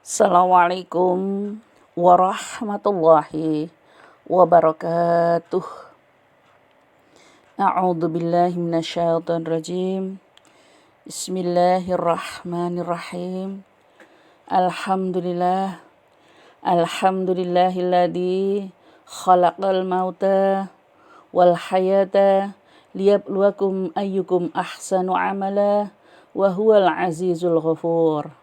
Assalamualaikum warahmatullahi wabarakatuh. A'udzu billahi minasyaitonir rajim. Bismillahirrahmanirrahim. Alhamdulillahilladzi khalaqal mauta wal hayata liyabluwakum ayyukum ahsanu amala wa huwal azizul ghafur.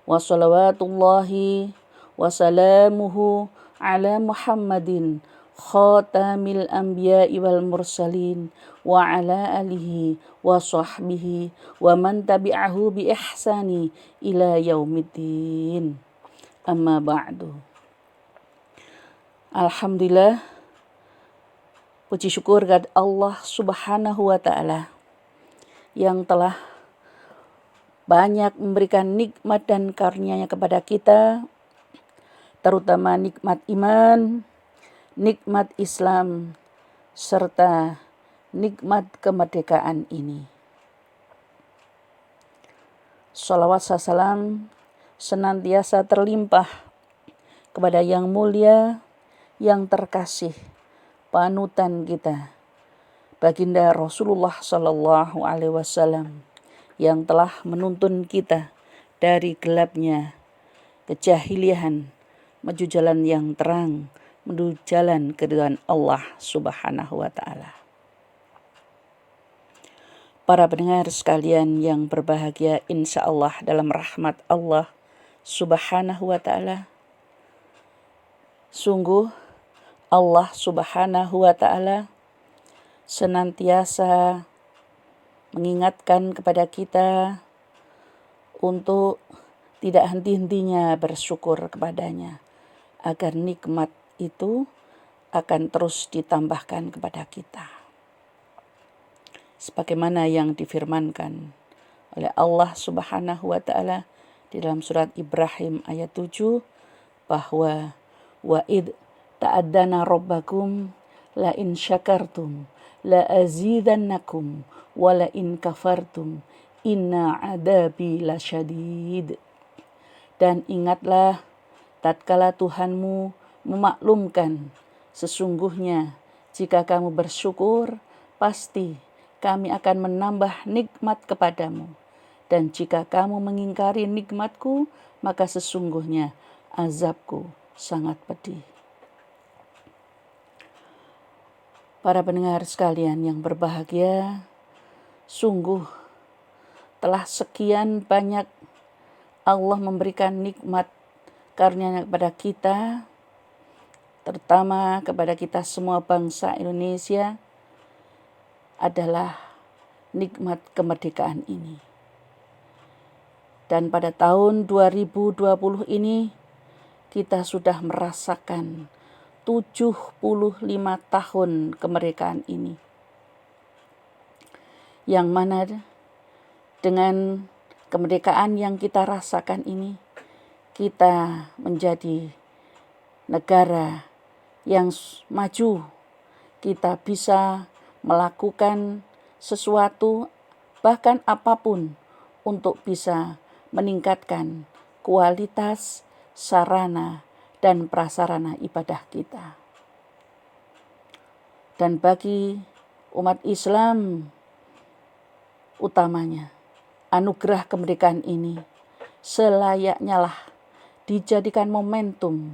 Wa salawatullahi wa salamuhu ala Muhammadin khatamil anbiya'i wal mursalin wa ala alihi wa sahbihi wa man tabi'ahu bi ihsani ila yaumiddin. Amma ba'du. Alhamdulillah, puji syukur kepada Allah Subhanahu wa taala yang telah banyak memberikan nikmat dan karunia-Nya kepada kita, terutama nikmat iman, nikmat Islam, serta nikmat kemerdekaan ini. Shalawat salam senantiasa terlimpah kepada yang mulia, yang terkasih, panutan kita, baginda Rasulullah Sallallahu Alaihi Wasallam, yang telah menuntun kita dari gelapnya kejahilian menuju jalan yang terang, menuju jalan keridhaan Allah Subhanahu wa taala. Para pendengar sekalian yang berbahagia, insya Allah dalam rahmat Allah Subhanahu wa taala. Sungguh Allah Subhanahu wa taala senantiasa mengingatkan kepada kita untuk tidak henti-hentinya bersyukur kepadanya, agar nikmat itu akan terus ditambahkan kepada kita. Sebagaimana yang difirmankan oleh Allah Subhanahu wa taala di dalam surat Ibrahim ayat 7, bahwa wa id ta'addana rabbakum la in syakartum la azidannakum wala in kafartum inna adabi lasyadid. Dan ingatlah tatkala Tuhanmu memaklumkan, sesungguhnya jika kamu bersyukur pasti kami akan menambah nikmat kepadamu, dan jika kamu mengingkari nikmatku maka sesungguhnya azabku sangat pedih. Para pendengar sekalian yang berbahagia, sungguh telah sekian banyak Allah memberikan nikmat karunia-Nya kepada kita, terutama kepada kita semua bangsa Indonesia, adalah nikmat kemerdekaan ini. Dan pada tahun 2020 ini kita sudah merasakan 75 tahun kemerdekaan ini, yang mana dengan kemerdekaan yang kita rasakan ini, kita menjadi negara yang maju. Kita bisa melakukan sesuatu, bahkan apapun, untuk bisa meningkatkan kualitas sarana dan prasarana ibadah kita. Dan bagi umat Islam utamanya, anugerah kemerdekaan ini selayaknya lah dijadikan momentum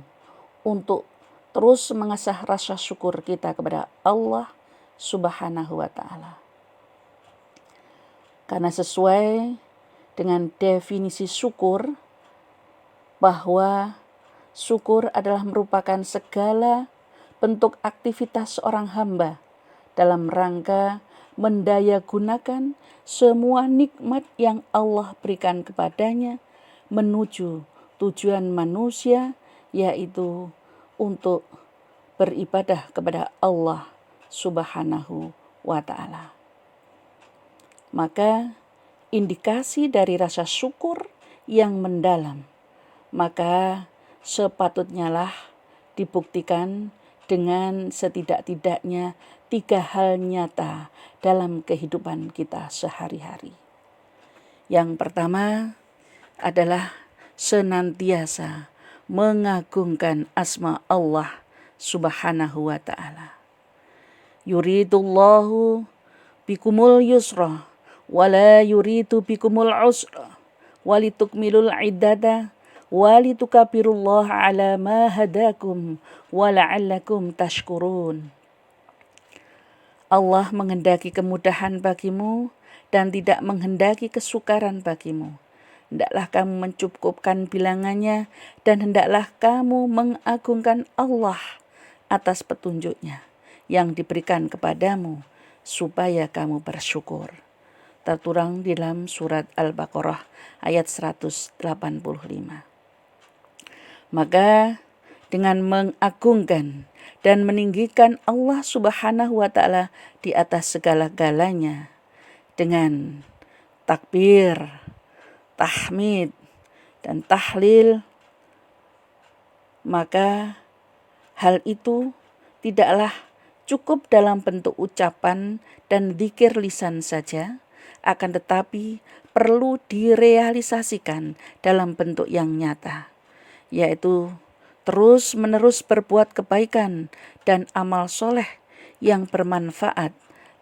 untuk terus mengasah rasa syukur kita kepada Allah Subhanahu wa taala. Karena sesuai dengan definisi syukur, bahwa syukur adalah merupakan segala bentuk aktivitas seorang hamba dalam rangka mendayagunakan semua nikmat yang Allah berikan kepadanya menuju tujuan manusia, yaitu untuk beribadah kepada Allah Subhanahu wa taala. Maka indikasi dari rasa syukur yang mendalam, maka sepatutnya lah dibuktikan dengan setidak-tidaknya 3 hal nyata dalam kehidupan kita sehari-hari. Yang pertama adalah senantiasa mengagungkan asma Allah Subhanahu wa ta'ala. Yuridullahu bikumul yusra wala yuridu bikumul usra walitukmilul iddata walitukabbirullaha ala ma hadakum wala'allakum tashkurun. Allah menghendaki kemudahan bagimu dan tidak menghendaki kesukaran bagimu. Hendaklah kamu mencukupkan bilangannya dan hendaklah kamu mengagungkan Allah atas petunjuknya yang diberikan kepadamu supaya kamu bersyukur. Tertuang di dalam surat Al-Baqarah ayat 185. Maka dengan mengagungkan dan meninggikan Allah Subhanahu wa ta'ala di atas segala-galanya dengan takbir, tahmid, dan tahlil, maka hal itu tidaklah cukup dalam bentuk ucapan dan dzikir lisan saja, akan tetapi perlu direalisasikan dalam bentuk yang nyata, yaitu terus-menerus berbuat kebaikan dan amal soleh yang bermanfaat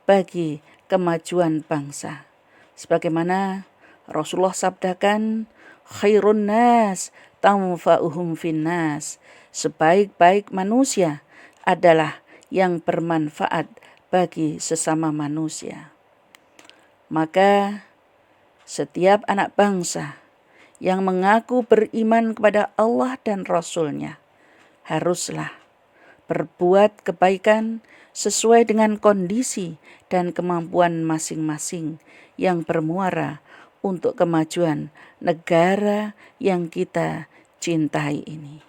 bagi kemajuan bangsa. Sebagaimana Rasulullah sabdakan, khairun nas tanfa'uhum finnas, sebaik-baik manusia adalah yang bermanfaat bagi sesama manusia. Maka setiap anak bangsa yang mengaku beriman kepada Allah dan Rasul-Nya haruslah berbuat kebaikan sesuai dengan kondisi dan kemampuan masing-masing yang bermuara untuk kemajuan negara yang kita cintai ini.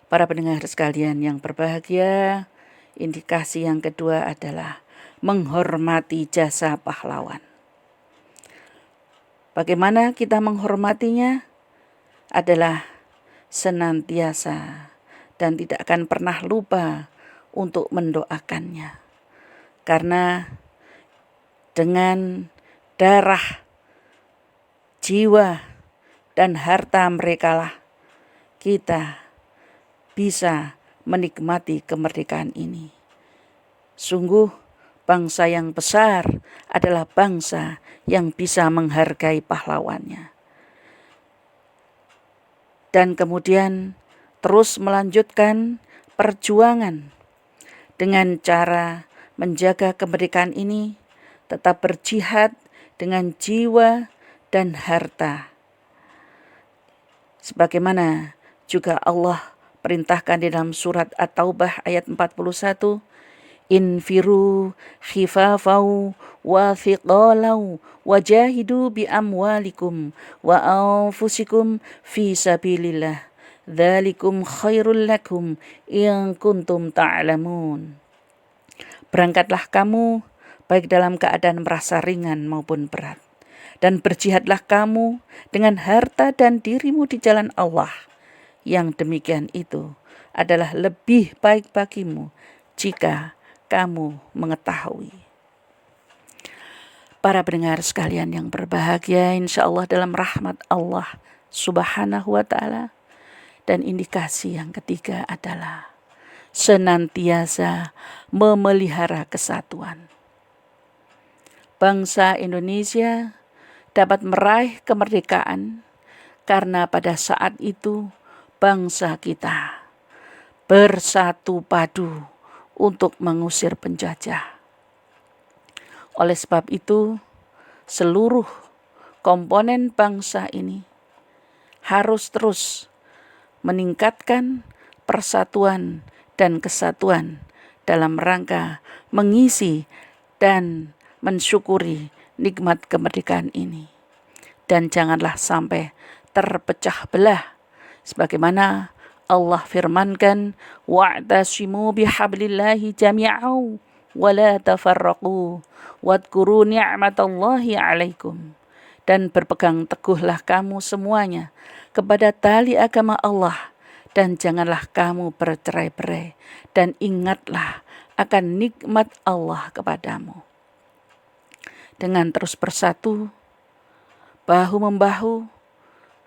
Para pendengar sekalian yang berbahagia, indikasi yang kedua adalah menghormati jasa pahlawan. Bagaimana kita menghormatinya adalah senantiasa dan tidak akan pernah lupa untuk mendoakannya. Karena dengan darah, jiwa, dan harta merekalah kita bisa menikmati kemerdekaan ini. Sungguh bangsa yang besar adalah bangsa yang bisa menghargai pahlawannya. Dan kemudian terus melanjutkan perjuangan dengan cara menjaga kemerdekaan ini, tetap berjihad dengan jiwa dan harta. Sebagaimana juga Allah perintahkan di dalam surat At-Taubah ayat 41, infiru khifafau wa thiqalau wajahidu bi amwalikum wa anfusikum fi sabilillah dzalikum khairul lakum in kuntum ta'lamun. Berangkatlah kamu baik dalam keadaan merasa ringan maupun berat, dan berjihadlah kamu dengan harta dan dirimu di jalan Allah. Yang demikian itu adalah lebih baik bagimu jika kamu mengetahui. Para pendengar sekalian yang berbahagia, insya Allah dalam rahmat Allah Subhanahu wa ta'ala. Dan indikasi yang ketiga adalah senantiasa memelihara kesatuan. Bangsa Indonesia dapat meraih kemerdekaan karena pada saat itu bangsa kita bersatu padu untuk mengusir penjajah. Oleh sebab itu, seluruh komponen bangsa ini harus terus meningkatkan persatuan dan kesatuan dalam rangka mengisi dan mensyukuri nikmat kemerdekaan ini. Dan janganlah sampai terpecah belah sebagaimana Allah firmankan, wa'tasimu bihablillahi jami'au wa la tafarraqu wadhkuru ni'matallahi 'alaikum. Dan berpegang teguhlah kamu semuanya kepada tali agama Allah, dan janganlah kamu bercerai-berai, dan ingatlah akan nikmat Allah kepadamu. Dengan terus bersatu, bahu-membahu,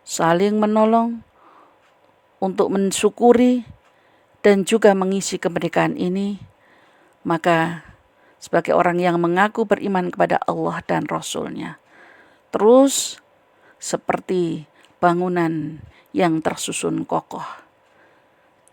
saling menolong untuk mensyukuri dan juga mengisi kemerdekaan ini, maka sebagai orang yang mengaku beriman kepada Allah dan Rasul-Nya, terus seperti bangunan yang tersusun kokoh.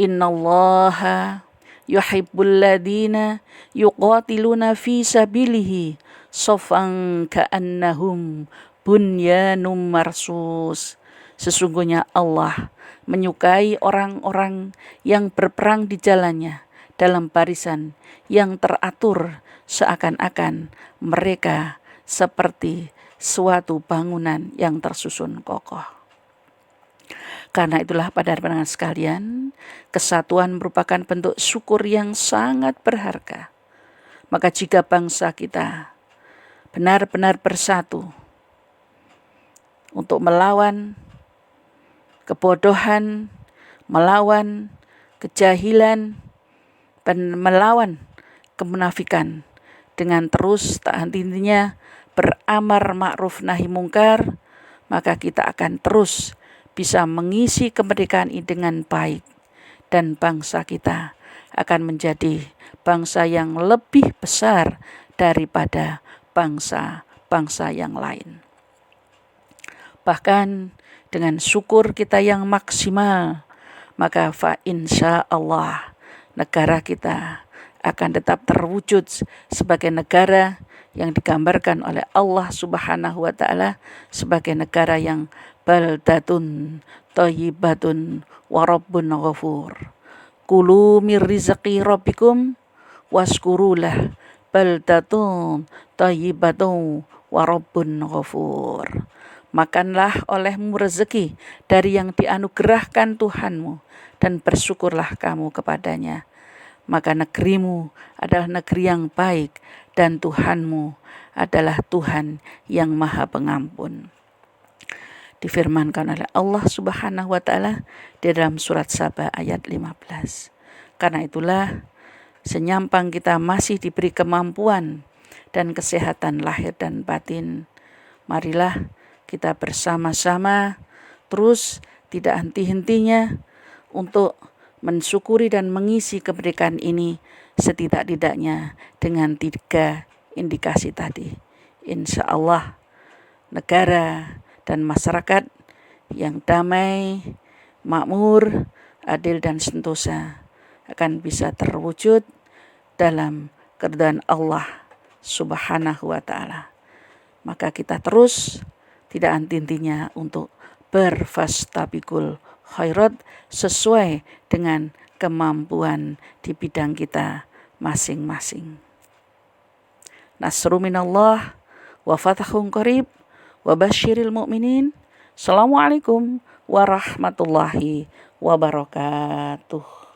Innallaha yuhibbul ladina yuqatiluna fi sabilihi safan ka'annahum bunyanum marsus. Sesungguhnya Allah menyukai orang-orang yang berperang di jalannya dalam barisan yang teratur seakan-akan mereka seperti suatu bangunan yang tersusun kokoh. Karena itulah pada pendengar sekalian, kesatuan merupakan bentuk syukur yang sangat berharga. Maka jika bangsa kita benar-benar bersatu untuk melawan kebodohan, melawan kejahilan, dan melawan kemunafikan dengan terus tak henti-hentinya beramar ma'ruf nahi mungkar, maka kita akan terus bisa mengisi kemerdekaan ini dengan baik, dan bangsa kita akan menjadi bangsa yang lebih besar daripada bangsa-bangsa yang lain. Bahkan dengan syukur kita yang maksimal, maka insya Allah negara kita akan tetap terwujud sebagai negara yang digambarkan oleh Allah Subhanahu wa Ta'ala sebagai negara yang baldatun thayyibatun wa rabbun ghafur. Kulu mir rizqi rabbikum waskurulah baldatun thayyibatun wa rabbun ghafur. Makanlah olehmu rezeki dari yang dianugerahkan Tuhanmu dan bersyukurlah kamu kepadanya. Maka negerimu adalah negeri yang baik dan Tuhanmu adalah Tuhan yang Maha Pengampun. Difirmankan oleh Allah Subhanahu wa Ta'ala di dalam surat Saba ayat 15. Karena itulah senyampang kita masih diberi kemampuan dan kesehatan lahir dan batin, marilah kita bersama-sama terus tidak henti-hentinya untuk mensyukuri dan mengisi kemerdekaan ini setidak-tidaknya dengan 3 indikasi tadi. Insya Allah negara dan masyarakat yang damai, makmur, adil dan sentosa akan bisa terwujud dalam keridhaan Allah Subhanahu wa Ta'ala. Maka kita terus tidak henti-hentinya untuk berfastabiqul khairat sesuai dengan kemampuan di bidang kita masing-masing. Nasru minallah wa fathun qarib wa basyiril mu'minin. Assalamualaikum warahmatullahi wabarakatuh.